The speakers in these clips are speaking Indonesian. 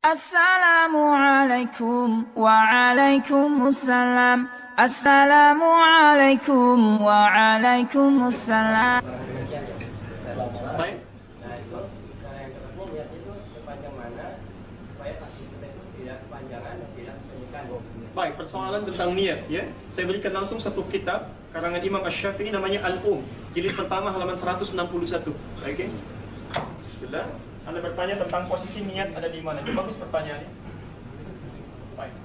Assalamualaikum waalaikumsalam. Assalamualaikum waalaikumsalam. Baik. Baik, persoalan tentang niat ya. Saya berikan langsung satu kitab karangan Imam Asy-Syafi'i namanya Jilid pertama halaman 161. Oke. Bismillah. Anda bertanya tentang posisi niat ada di mana. Itu bagus pertanyaannya. Baik.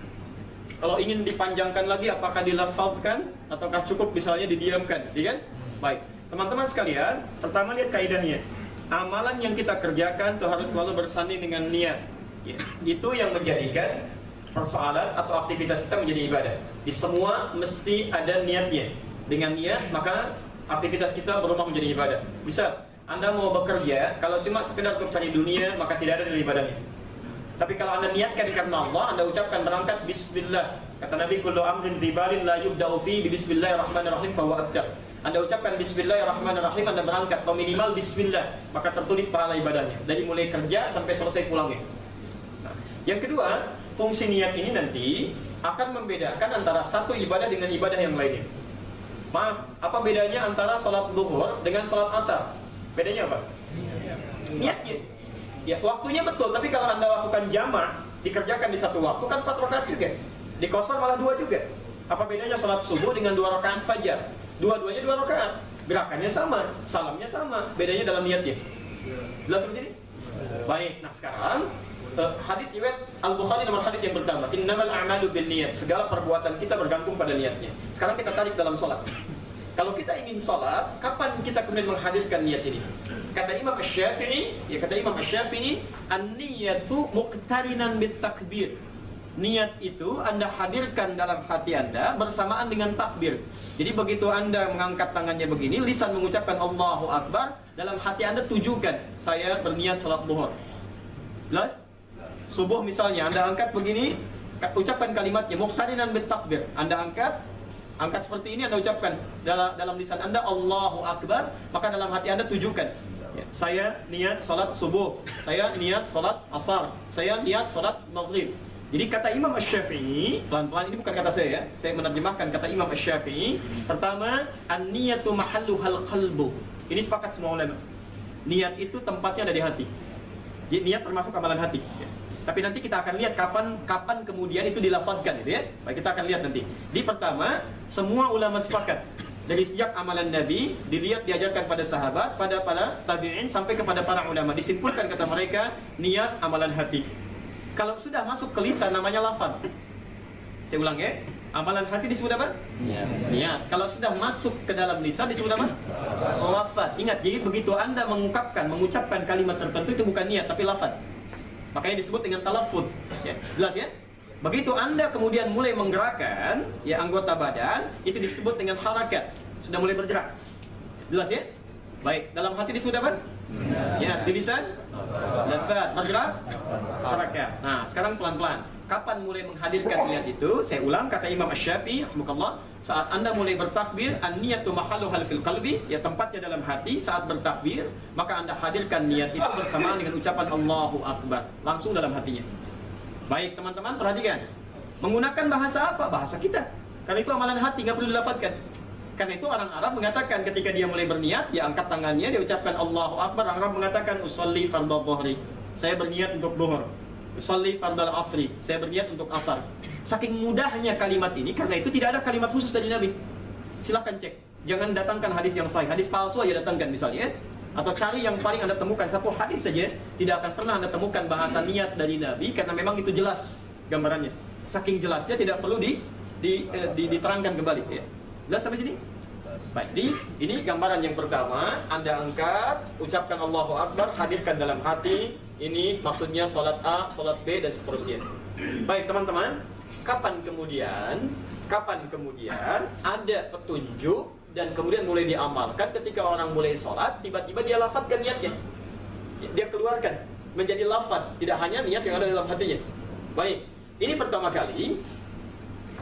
Kalau ingin dipanjangkan lagi apakah dilafalkan ataukah cukup misalnya didiamkan, ya kan? Baik. Teman-teman sekalian, pertama lihat kaidahnya. Amalan yang kita kerjakan itu harus selalu bersanding dengan niat. Ya. Itu yang menjadikan persoalan atau aktivitas kita menjadi ibadah. Di semua mesti ada niatnya. Dengan niat maka aktivitas kita berubah menjadi ibadah. Bisa Anda mau bekerja, kalau cuma sekedar untuk cari dunia maka tidak ada nilai ibadahnya. Tapi kalau Anda niatkan karena Allah, Anda ucapkan berangkat bismillah. Kata Nabi, kullu amrin dhibalin la yubda'u fi bismillahirrahmanirrahim fa huwa aktar. Anda ucapkan bismillahirrahmanirrahim, Anda berangkat atau minimal bismillah, maka tertulis pahala ibadahnya dari mulai kerja sampai selesai pulangnya. Nah, yang kedua, fungsi niat ini nanti akan membedakan antara satu ibadah dengan ibadah yang lainnya. Maaf, apa bedanya antara sholat zuhur dengan sholat asar? Bedanya apa? Niatnya. Ya, waktunya betul, tapi kalau Anda lakukan jamak, dikerjakan di satu waktu kan 4 rakaat juga. Di kosor malah 2 juga. Apa bedanya sholat subuh dengan 2 rakaat fajar? Dua-duanya 2 rakaat. Gerakannya sama, salamnya sama, bedanya dalam niatnya. Jelas di sini? Baik, nah sekarang hadis riwayat Al-Bukhari nomor hadis yang pertama, innamal a'malu binniyat. Segala perbuatan kita bergantung pada niatnya. Sekarang kita tarik dalam sholat. Kalau kita ingin sholat, kapan kita kemudian menghadirkan niat ini? Kata Imam Asy-Syafi'i, an-niyatu muqtarinan bit takbir. Niat itu Anda hadirkan dalam hati Anda bersamaan dengan takbir. Jadi begitu Anda mengangkat tangannya begini, lisan mengucapkan Allahu Akbar, dalam hati Anda tujukan, saya berniat sholat zuhur. Jelas? Subuh misalnya, Anda angkat begini, ucapkan kalimatnya muqtarinan bit takbir. Anda angkat seperti ini, Anda ucapkan dalam lisan Anda Allahu Akbar, maka dalam hati Anda tujukan, ya, saya niat salat subuh, saya niat salat asar, saya niat salat maghrib. Jadi kata Imam Asy-Syafi'i, pelan-pelan ini bukan kata saya ya, saya menerjemahkan kata Imam Asy-Syafi'i. Pertama, an-niyatu mahalluhal qalbu. Ini sepakat semua ulama. Niat itu tempatnya ada di hati. Jadi niat termasuk amalan hati. Ya. Tapi nanti kita akan lihat kapan kemudian itu dilafazkan, gitu ya. Baik, kita akan lihat nanti. Di pertama, semua ulama sepakat dari sejak amalan Nabi dilihat diajarkan pada sahabat, pada tabi'in sampai kepada para ulama. Disimpulkan kata mereka, niat amalan hati. Kalau sudah masuk ke lisan namanya lafaz. Saya ulang ya. Amalan hati disebut apa? Niat. Kalau sudah masuk ke dalam lisan disebut apa? Lafaz. Ingat, jadi begitu Anda mengucapkan kalimat tertentu itu bukan niat tapi lafaz. Makanya disebut dengan talaffuz. Ya, jelas ya? Begitu Anda kemudian mulai menggerakkan ya anggota badan, itu disebut dengan harakat. Sudah mulai bergerak. Jelas ya? Baik, dalam hati disebut apa? Ya, di lisan lafaz, bergerak, harakat. Nah, sekarang pelan-pelan. Kapan mulai menghadirkan niat itu? Saya ulang kata Imam Asy-Syafi'i rahimahullah, saat Anda mulai bertakbir, an-niyatu mahalluhal fil qalbi, ya tempatnya dalam hati. Saat bertakbir, maka Anda hadirkan niat itu bersamaan dengan ucapan Allahu Akbar, langsung dalam hatinya. Baik, teman-teman perhatikan. Menggunakan bahasa apa? Bahasa kita. Karena itu amalan hati, nggak perlu dilafadzkan. Karena itu orang Arab mengatakan ketika dia mulai berniat, dia angkat tangannya, dia ucapkan Allahu Akbar. Orang Arab mengatakan usolli fardhu dhuhri. Saya berniat untuk zuhur. Usolli fardhu asri. Saya berniat untuk asar. Saking mudahnya kalimat ini, karena itu tidak ada kalimat khusus dari Nabi. Silahkan cek. Jangan datangkan hadis yang sahih. Hadis palsu aja datangkan misalnya. Atau cari yang paling Anda temukan satu hadis saja, tidak akan pernah Anda temukan bahasa niat dari Nabi, karena memang itu jelas gambarannya. Saking jelasnya tidak perlu diterangkan kembali. Ya. Jelas sampai sini? Baik, ini gambaran yang pertama. Anda angkat, ucapkan Allahu Akbar, hadirkan dalam hati. Ini maksudnya sholat A, sholat B, dan seterusnya. Baik teman-teman, kapan kemudian ada petunjuk dan kemudian mulai diamalkan ketika orang mulai sholat, tiba-tiba dia lafadzkan niatnya. Dia keluarkan menjadi lafadz, tidak hanya niat yang ada dalam hatinya. Baik, ini pertama kali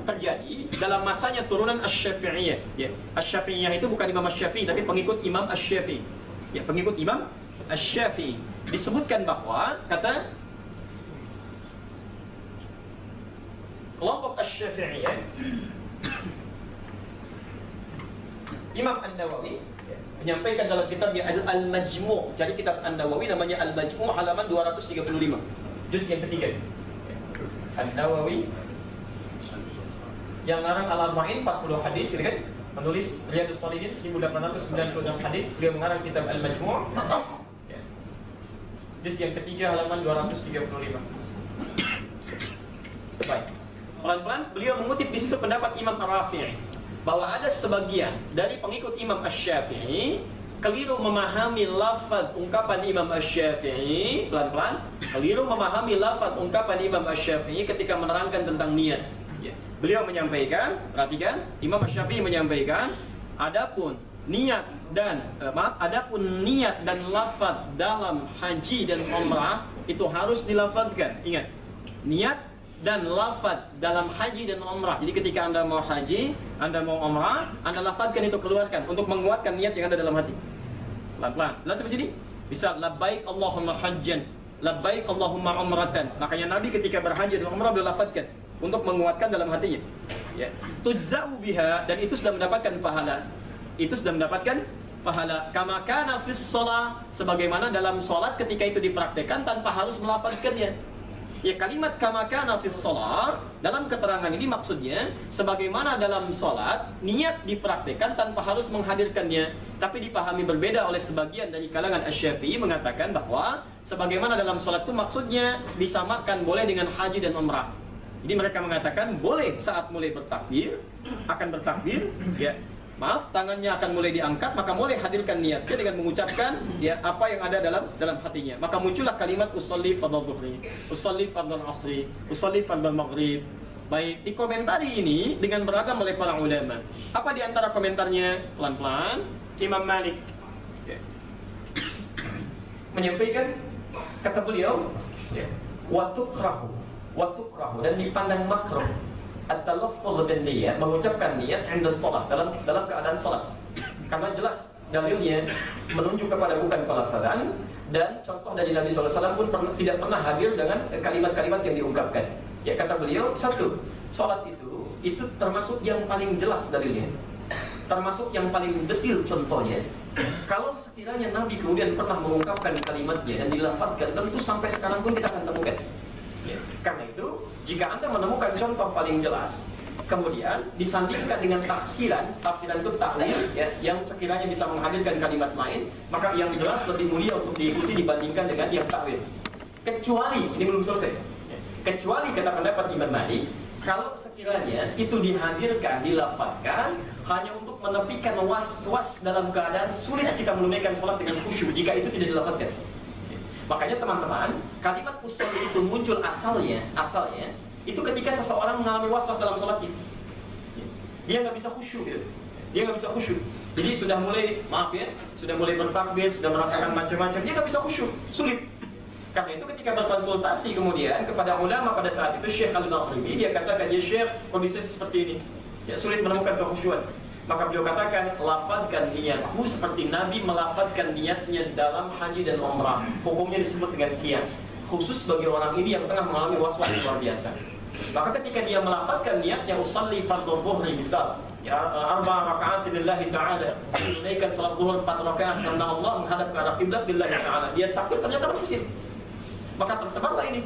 terjadi dalam masanya turunan Asy-Syafi'iyah. Ya, Asy-Syafi'iyah itu bukan Imam Asy-Syafi'i, tapi pengikut Imam Asy-Syafi'i. Ya, pengikut Imam Asy-Syafi'i. Disebutkan bahwa kata kelompok Asy-Syafi'iyah, Imam An-Nawawi menyampaikan dalam kitabnya Al-Majmu'. Jadi kitab An-Nawawi namanya Al-Majmu' halaman 235, juz yang ketiga. An-Nawawi yang ngarang Al-Arba'in 40 hadis, gitu kan? Menulis Riyadhus Shalihin 1896 hadis. Beliau mengarang kitab Al-Majmu', juz yang ketiga halaman 235. Baik. Pelan-pelan beliau mengutip di situ pendapat Imam Ar-Rafi'i bahwa ada sebagian dari pengikut Imam Asy-Syafi'i keliru memahami lafaz ungkapan Imam Asy-Syafi'i. Pelan-pelan keliru memahami lafaz ungkapan Imam Asy-Syafi'i ketika menerangkan tentang niat. Beliau menyampaikan, perhatikan, Imam Asy-Syafi'i menyampaikan, adapun niat dan lafaz dalam haji dan umrah itu harus dilafazkan. Ingat, niat dan lafaz dalam haji dan umrah. Jadi ketika Anda mau haji, Anda mau umrah, Anda lafazkan itu, keluarkan untuk menguatkan niat yang ada dalam hati. Pelan-pelan. Lalu sampai sini bisa labbaik Allahumma hajjan, labbaik Allahumma umratan. Makanya Nabi ketika berhaji dan umrah beliau lafazkan untuk menguatkan dalam hatinya. Ya. Tujza'u biha, dan itu sudah mendapatkan pahala. Itu sudah mendapatkan pahala. Kama kana fis shalah, sebagaimana dalam salat ketika itu dipraktekkan tanpa harus melafazkannya. Ya, kalimat kama kana fis shalah dalam keterangan ini maksudnya sebagaimana dalam salat niat dipraktekkan tanpa harus menghadirkannya, tapi dipahami berbeda oleh sebagian dari kalangan Asy-Syafi'i mengatakan bahwa sebagaimana dalam salat itu maksudnya disamakan boleh dengan haji dan umrah. Jadi mereka mengatakan boleh saat mulai bertakbir, akan bertakbir, ya, maaf, tangannya akan mulai diangkat, maka boleh hadirkan niatnya dengan mengucapkan ya apa yang ada dalam hatinya. Maka muncullah kalimat usolli fardhu dhuhri, usolli fardhu asri, usolli fardhu maghrib. Baik, dikomentari ini dengan beragam oleh para ulama. Apa di antara komentarnya? Pelan-pelan, Imam Malik menyampaikan, kata beliau, wa tukrahu dan dipandang makruh at-talaffuz bin niyyah, mengucapkan niat 'inda shalah, dalam keadaan salat. Karena jelas dalilnya menunjuk kepada bukan pelafazan, dan contoh dari Nabi SAW pun tidak pernah hadir dengan kalimat-kalimat yang diungkapkan. Ya, kata beliau, satu, salat itu termasuk yang paling jelas dalilnya, termasuk yang paling detil contohnya. Kalau sekiranya Nabi kemudian pernah mengungkapkan kalimatnya dan dilafazkan, tentu sampai sekarang pun kita akan temukan. Ya, karena itu jika Anda menemukan contoh paling jelas, kemudian disandingkan dengan tafsiran itu takwil, ya, yang sekiranya bisa menghadirkan kalimat lain, maka yang jelas lebih mulia untuk diikuti dibandingkan dengan yang takwil. Kecuali, ini belum selesai, kecuali kata pendapat Imam Malik, kalau sekiranya itu dihadirkan, dilafazkan hanya untuk menepikan was-was dalam keadaan sulit kita menunaikan sholat dengan khusyuk, jika itu tidak dilafazkan. Makanya teman-teman, kalimat usolli itu muncul asalnya itu ketika seseorang mengalami was-was dalam sholatnya. Dia nggak bisa khusyuk, gitu. Dia nggak bisa khusyuk. Jadi sudah mulai, maaf ya, sudah mulai bertakbir, sudah merasakan macam-macam, dia nggak bisa khusyuk, sulit. Karena itu ketika berkonsultasi kemudian kepada ulama pada saat itu, Syekh Al-Maghribi, dia katakan, ya Syekh, kondisi seperti ini, ya sulit menemukan kekhusyuan. Maka beliau katakan, lafadzkan niatmu seperti Nabi melafadzkan niatnya dalam haji dan umrah. Hukumnya disebut dengan qiyas, khusus bagi orang ini yang tengah mengalami was-was luar biasa. Maka ketika dia melafadzkan niatnya usolli fardhu dhuhri, misal, ya, 4 rakaat lillahi ta'ala, menunaikan salat zuhur 4 rakaat karena Allah menghadap ke arah kiblat lillahi ta'ala, dia takut ternyata berhasil, maka tersebarlah ini.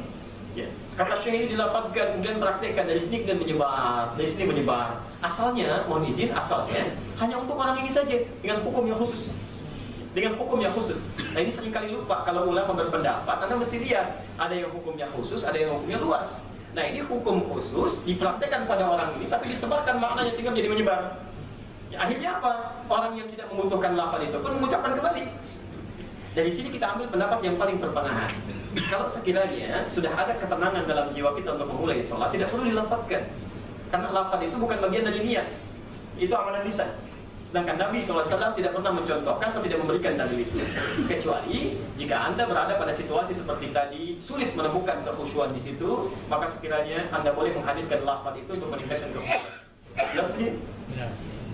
Ya. Kata Syekh ini dilafadzkan, kemudian praktekkan dari sini dan menyebar, dari sini menyebar. Asalnya, mohon izin, asalnya hanya untuk orang ini saja, dengan hukum yang khusus. Dengan hukum yang khusus. Nah, ini seringkali lupa kalau ulama berpendapat, Anda mesti lihat, ada yang hukumnya khusus, ada yang hukumnya luas. Nah, ini hukum khusus dipraktekkan pada orang ini, tapi disebarkan maknanya sehingga menjadi menyebar. Ya, akhirnya apa? Orang yang tidak membutuhkan lafaz itu pun mengucapkan kembali. Dari sini kita ambil pendapat yang paling berpenahan. Kalau sekiranya sudah ada ketenangan dalam jiwa kita untuk memulai sholat, tidak perlu dilafadzkan. Karena lafaz itu bukan bagian dari niat, itu amalan lisan. Sedangkan Nabi SAW tidak pernah mencontohkan atau tidak memberikan dalil itu. Kecuali jika Anda berada pada situasi seperti tadi, sulit menemukan kekhusyuan di situ, maka sekiranya Anda boleh menghadirkan lafaz itu untuk meningkatkan kekhusyuan. Jelas sih?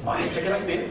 Oh, saya kira itu ya.